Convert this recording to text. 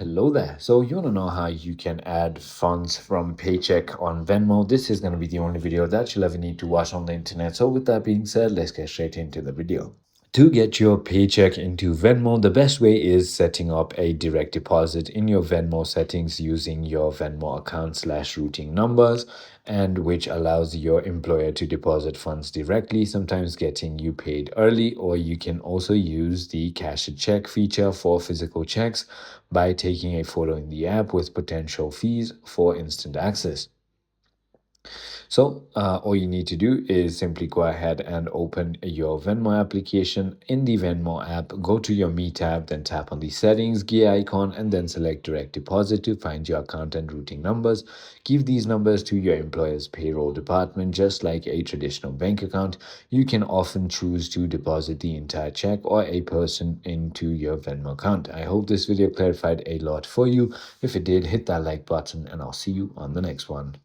Hello there. So you want to know how you can add funds from Paycheck on Venmo? This is going to be the only video that you'll ever need to watch on the internet. So with that being said, let's get straight into the video. To get your paycheck into Venmo, the best way is setting up a direct deposit in your Venmo settings using your Venmo account / routing numbers, and which allows your employer to deposit funds directly, sometimes getting you paid early. Or you can also use the cash a check feature for physical checks by taking a photo in the app with potential fees for instant access. So all you need to do is simply go ahead and open your Venmo application. In the Venmo app, go to your Me tab, then tap on the settings gear icon, and then select direct deposit to find your account and routing numbers. Give these numbers to your employer's payroll department. Just like a traditional bank account, you can often choose to deposit the entire check or a person into your Venmo account. I hope this video clarified a lot for you. If it did, hit that like button, and I'll see you on the next one.